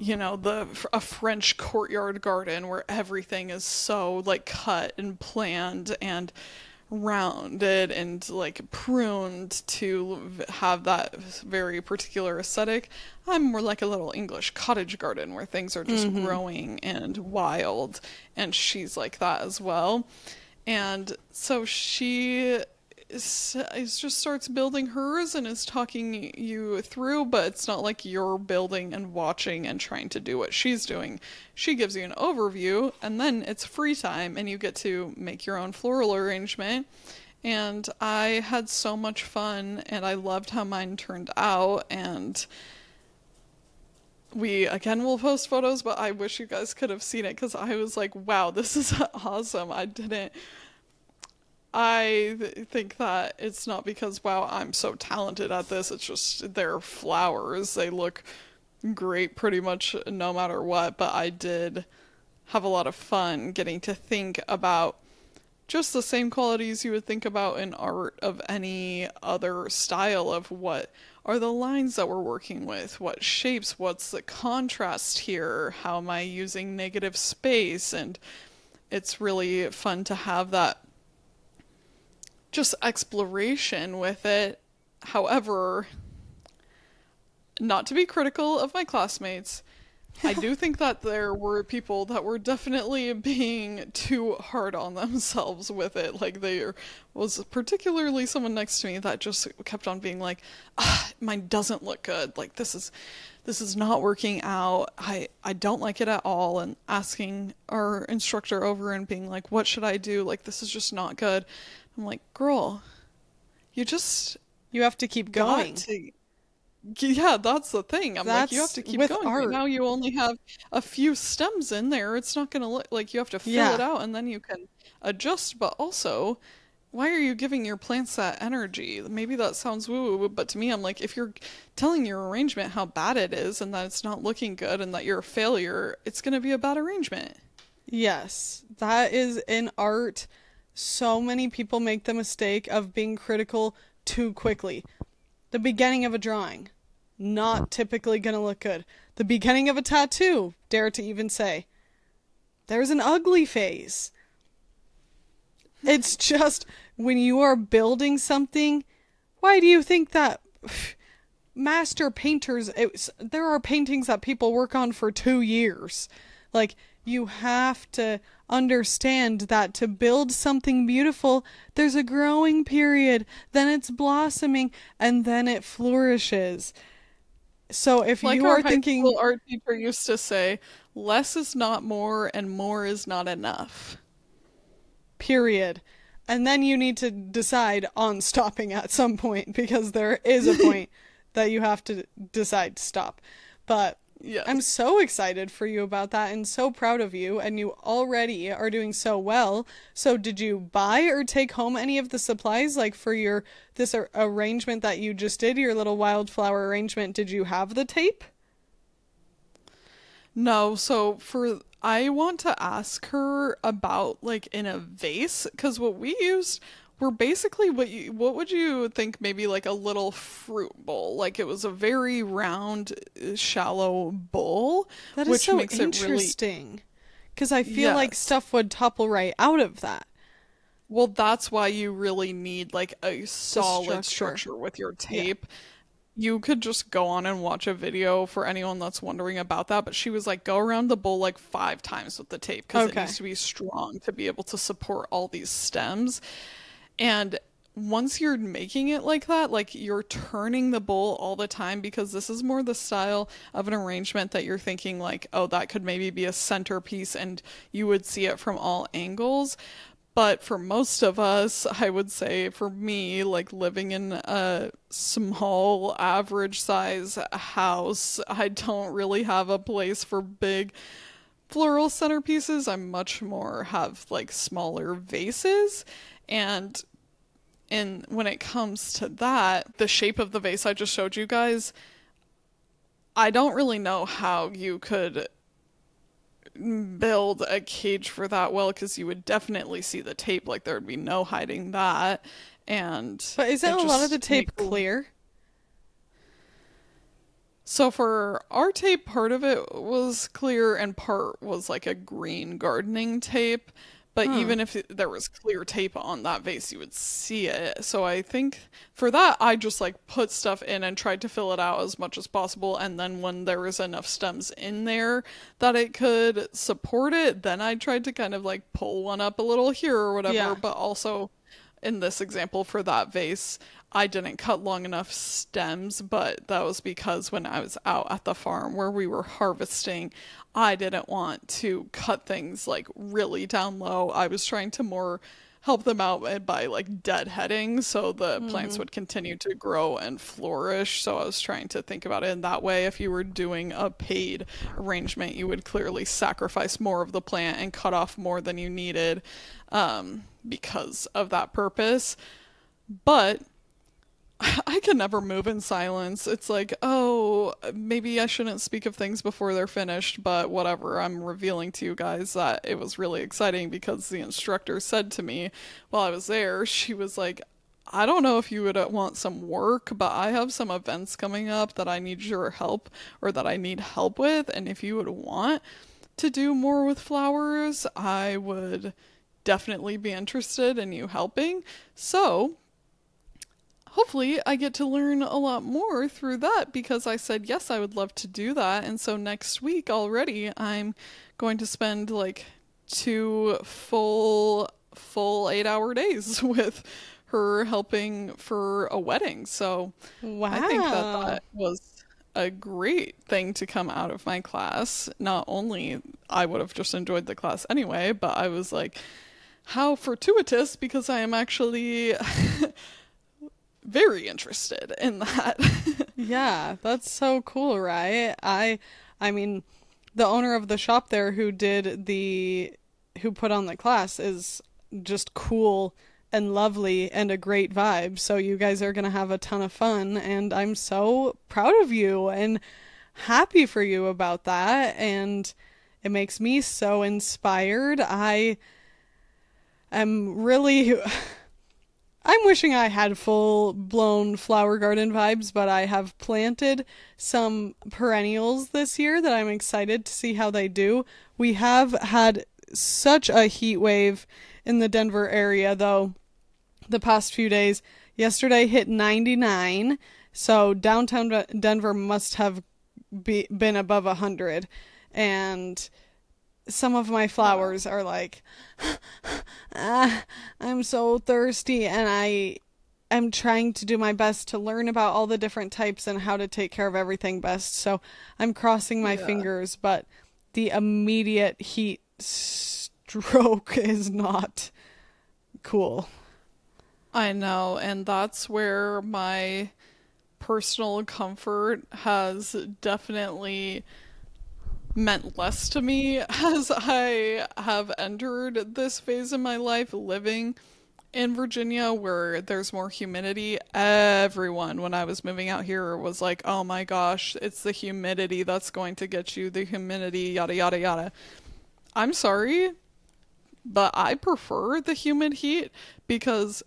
a French courtyard garden where everything is so like cut and planned and rounded and like pruned to have that very particular aesthetic. I'm more like a little English cottage garden where things are just growing and wild, and she's like that as well. And so she just starts building hers and is talking you through, but it's not like you're building and watching and trying to do what she's doing. She gives you an overview, and then it's free time and you get to make your own floral arrangement. And I had so much fun, and I loved how mine turned out. And we again will post photos, but I wish you guys could have seen it, because I was like, wow, this is awesome. I think that it's not because, wow, I'm so talented at this. It's just they're flowers. They look great pretty much no matter what. But I did have a lot of fun getting to think about just the same qualities you would think about in art of any other style, of what are the lines that we're working with, what shapes, what's the contrast here, how am I using negative space. And it's really fun to have that just exploration with it. However, not to be critical of my classmates, I do think that there were people that were definitely being too hard on themselves with it. Like, there was particularly someone next to me that just kept on being like, mine doesn't look good. Like, this is not working out. I don't like it at all. And asking our instructor over and being like, what should I do? Like, this is just not good. I'm like, girl, you have to keep going. Yeah, that's the thing. I'm like, you have to keep going. Art. Right now you only have a few stems in there. It's not going to look like, you have to fill it out and then you can adjust. But also, why are you giving your plants that energy? Maybe that sounds woo-woo, but to me, I'm like, if you're telling your arrangement how bad it is and that it's not looking good and that you're a failure, it's going to be a bad arrangement. Yes, that is in art. So many people make the mistake of being critical too quickly. The beginning of a drawing, not typically going to look good. The beginning of a tattoo, dare to even say. There's an ugly phase. It's just, when you are building something, why do you think that master painters, there are paintings that people work on for 2 years. Like, you have to understand that to build something beautiful, there's a growing period, then it's blossoming, and then it flourishes. So if like you are thinking, high school art teacher used to say, less is not more and more is not enough. Period. And then you need to decide on stopping at some point, because there is a point that you have to decide to stop. But yes. I'm so excited for you about that and so proud of you, and you already are doing so well. So did you buy or take home any of the supplies, like for this arrangement that you just did, your little wildflower arrangement? Did you have the tape? No, so I want to ask her about like in a vase, because what we used were basically what would you think, maybe like a little fruit bowl. Like, it was a very round, shallow bowl. That is so interesting, because I feel like stuff would topple right out of that. Well, that's why you really need like a solid structure with your tape. Yeah. You could just go on and watch a video for anyone that's wondering about that. But she was like, go around the bowl like 5 times with the tape, because it needs to be strong to be able to support all these stems. And once you're making it like that, like, you're turning the bowl all the time, because this is more the style of an arrangement that you're thinking like, oh, that could maybe be a centerpiece and you would see it from all angles. But for most of us, I would say for me, like living in a small average size house, I don't really have a place for big floral centerpieces. I much more have like smaller vases. And when it comes to that, the shape of the vase I just showed you guys, I don't really know how you could build a cage for that well, because you would definitely see the tape. Like, there would be no hiding that. But isn't a lot of the tape clear? So for our tape, part of it was clear and part was like a green gardening tape. But even if there was clear tape on that vase, you would see it. So I think for that, I just like put stuff in and tried to fill it out as much as possible. And then when there was enough stems in there that it could support it, then I tried to kind of like pull one up a little here or whatever. Yeah. But also in this example for that vase, I didn't cut long enough stems, but that was because when I was out at the farm where we were harvesting, I didn't want to cut things like really down low. I was trying to more help them out by like deadheading so the plants would continue to grow and flourish. So I was trying to think about it in that way. If you were doing a paid arrangement, you would clearly sacrifice more of the plant and cut off more than you needed because of that purpose. But I can never move in silence. It's like, oh, maybe I shouldn't speak of things before they're finished, but whatever. I'm revealing to you guys that it was really exciting because the instructor said to me while I was there, she was like, I don't know if you would want some work, but I have some events coming up that I need your help or that I need help with. And if you would want to do more with flowers, I would definitely be interested in you helping. So hopefully I get to learn a lot more through that because I said, yes, I would love to do that. And so next week already, I'm going to spend like 2 full 8-hour days with her helping for a wedding. So Wow. I think that was a great thing to come out of my class. Not only I would have just enjoyed the class anyway, but I was like, how fortuitous because I am actually very interested in that. Yeah, that's so cool, right? I mean, the owner of the shop there who put on the class is just cool and lovely and a great vibe. So you guys are going to have a ton of fun and I'm so proud of you and happy for you about that. And it makes me so inspired. I'm wishing I had full-blown flower garden vibes, but I have planted some perennials this year that I'm excited to see how they do. We have had such a heat wave in the Denver area, though, the past few days. Yesterday hit 99, so downtown Denver must have been above 100, and some of my flowers are like, I'm so thirsty, and I'm trying to do my best to learn about all the different types and how to take care of everything best. So I'm crossing my fingers, but the immediate heat stroke is not cool. I know, and that's where my personal comfort has definitely meant less to me as I have entered this phase in my life living in Virginia where there's more humidity. Everyone, when I was moving out here, was like, oh my gosh, it's the humidity that's going to get you, the humidity, yada, yada, yada. I'm sorry, but I prefer the humid heat because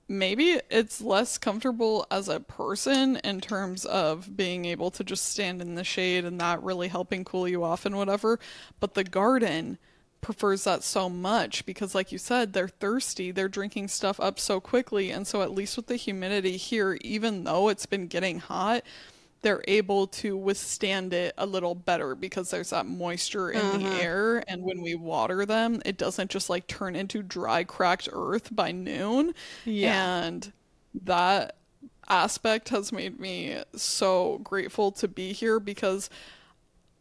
maybe it's less comfortable as a person in terms of being able to just stand in the shade and that really helping cool you off and whatever. But the garden prefers that so much because, like you said, they're thirsty. They're drinking stuff up so quickly. And so at least with the humidity here, even though it's been getting hot, they're able to withstand it a little better because there's that moisture in the air. And when we water them, it doesn't just like turn into dry, cracked earth by noon. Yeah. And that aspect has made me so grateful to be here because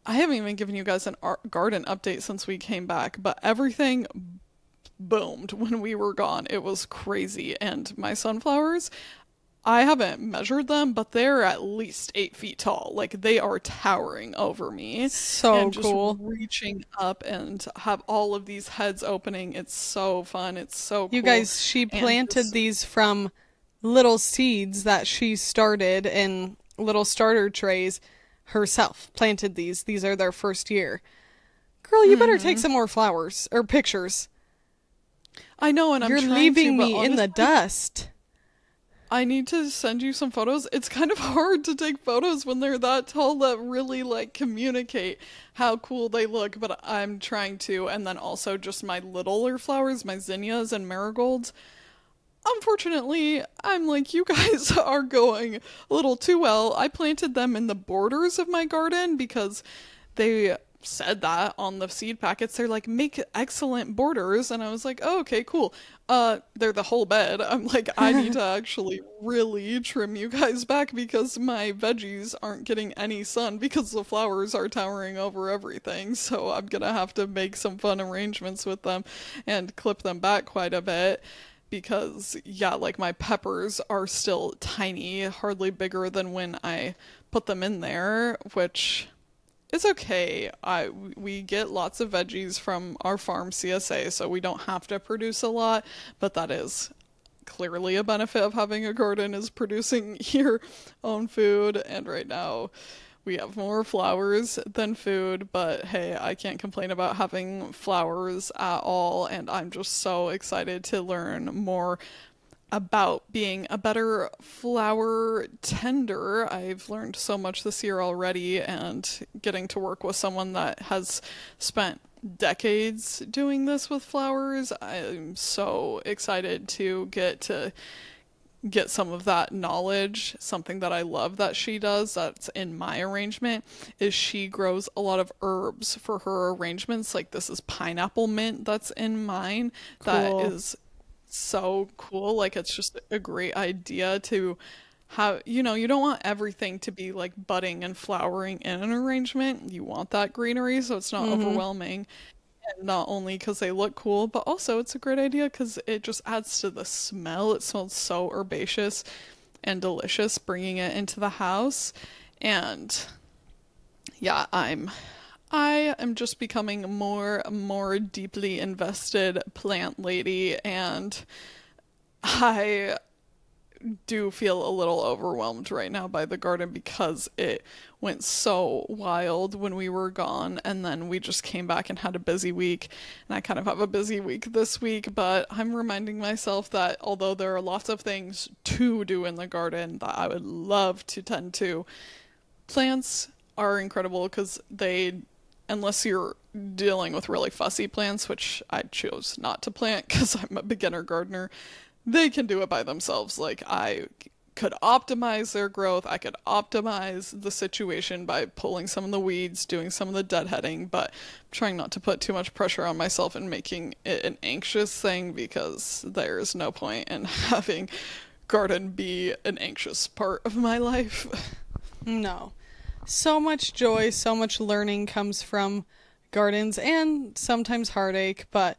I haven't even given you guys an garden update since we came back, but everything boomed when we were gone. It was crazy. And my sunflowers, I haven't measured them, but they're at least 8 feet tall. Like they are towering over me. So and just cool. reaching up and have all of these heads opening. It's so fun. It's so cool. You guys, she planted these from little seeds that she started in little starter trays herself. Planted these. These are their first year. Girl, you better take some more flowers or pictures. I know, and You're I'm trying leaving to, me in the dust. I need to send you some photos. It's kind of hard to take photos when they're that tall that really like communicate how cool they look, but I'm trying to. And then also just my littler flowers, my zinnias and marigolds. Unfortunately, I'm like, you guys are going a little too well. I planted them in the borders of my garden because they said that on the seed packets. They're like, make excellent borders. And I was like, oh, okay, cool. They're the whole bed. I'm like, I need to actually really trim you guys back because my veggies aren't getting any sun because the flowers are towering over everything. So I'm gonna have to make some fun arrangements with them and clip them back quite a bit. Because, yeah, like my peppers are still tiny, hardly bigger than when I put them in there, which is okay. We get lots of veggies from our farm CSA, so we don't have to produce a lot, but that is clearly a benefit of having a garden, is producing your own food. And right now we have more flowers than food, but hey, I can't complain about having flowers at all, and I'm just so excited to learn more about being a better flower tender. I've learned so much this year already, and getting to work with someone that has spent decades doing this with flowers, I'm so excited to get some of that knowledge. Something that I love that she does that's in my arrangement is she grows a lot of herbs for her arrangements. Like this is pineapple mint that's in mine. Cool. That is so cool. Like it's just a great idea to have, you don't want everything to be like budding and flowering in an arrangement. You want that greenery so it's not overwhelming. And not only because they look cool, but also it's a great idea because it just adds to the smell. It smells so herbaceous and delicious bringing it into the house. And yeah, I am just becoming more deeply invested plant lady, and I do feel a little overwhelmed right now by the garden because it went so wild when we were gone, and then we just came back and had a busy week, and I kind of have a busy week this week. But I'm reminding myself that although there are lots of things to do in the garden that I would love to tend to, plants are incredible because unless you're dealing with really fussy plants, which I chose not to plant because I'm a beginner gardener, they can do it by themselves. Like I could optimize their growth. I could optimize the situation by pulling some of the weeds, doing some of the deadheading, but I'm trying not to put too much pressure on myself and making it an anxious thing because there's no point in having garden be an anxious part of my life. No. So much joy, so much learning comes from gardens, and sometimes heartache, but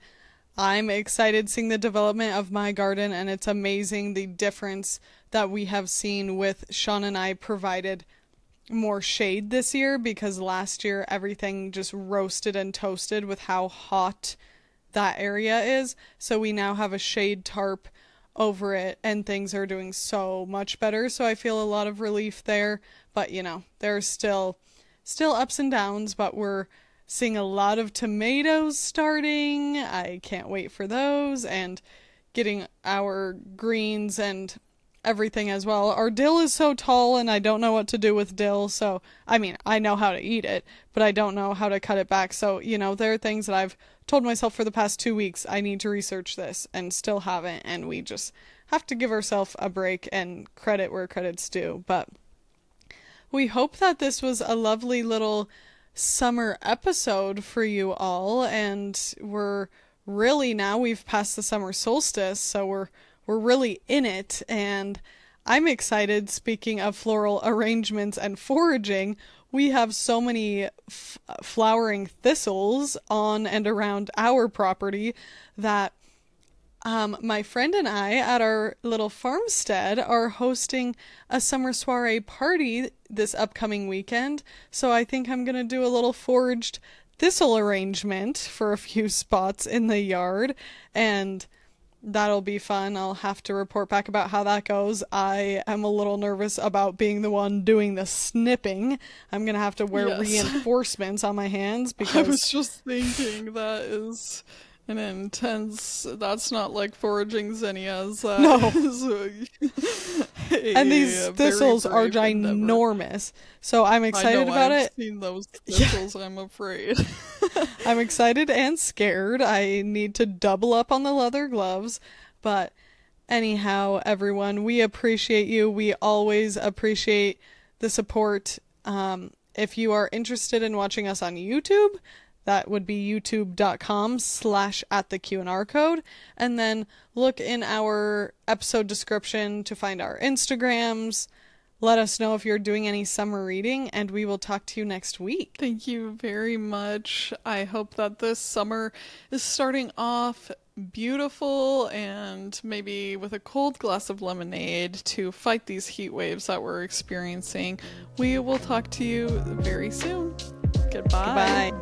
I'm excited seeing the development of my garden, and it's amazing the difference that we have seen with Sean and I provided more shade this year, because last year everything just roasted and toasted with how hot that area is. So we now have a shade tarp over it, and things are doing so much better. So I feel a lot of relief there, but there's still ups and downs, but we're seeing a lot of tomatoes starting. I can't wait for those, and getting our greens and everything as well. Our dill is so tall, and I don't know what to do with dill. So, I mean, I know how to eat it, but I don't know how to cut it back. So, there are things that I've told myself for the past 2 weeks, I need to research this, and still haven't. And we just have to give ourselves a break and credit where credit's due. But we hope that this was a lovely little summer episode for you all, and we're really, now we've passed the summer solstice, so we're really in it, and I'm excited. Speaking of floral arrangements and foraging, we have so many flowering thistles on and around our property that my friend and I at our little farmstead are hosting a summer soiree party this upcoming weekend. So I think I'm going to do a little foraged thistle arrangement for a few spots in the yard, and that'll be fun. I'll have to report back about how that goes. I am a little nervous about being the one doing the snipping. I'm going to have to wear reinforcements on my hands because I was just thinking that is An intense, that's not like foraging zinnias. No. A And these very thistles are brave endeavor. ginormous. So I'm excited about I've it. seen those thistles, I'm afraid. I'm excited and scared. I need to double up on the leather gloves. But anyhow, everyone, we appreciate you. We always appreciate the support. If you are interested in watching us on YouTube, that would be youtube.com/@theqandrcode. And then look in our episode description to find our Instagrams. Let us know if you're doing any summer reading, and we will talk to you next week. Thank you very much. I hope that this summer is starting off beautiful and maybe with a cold glass of lemonade to fight these heat waves that we're experiencing. We will talk to you very soon. Goodbye. Goodbye.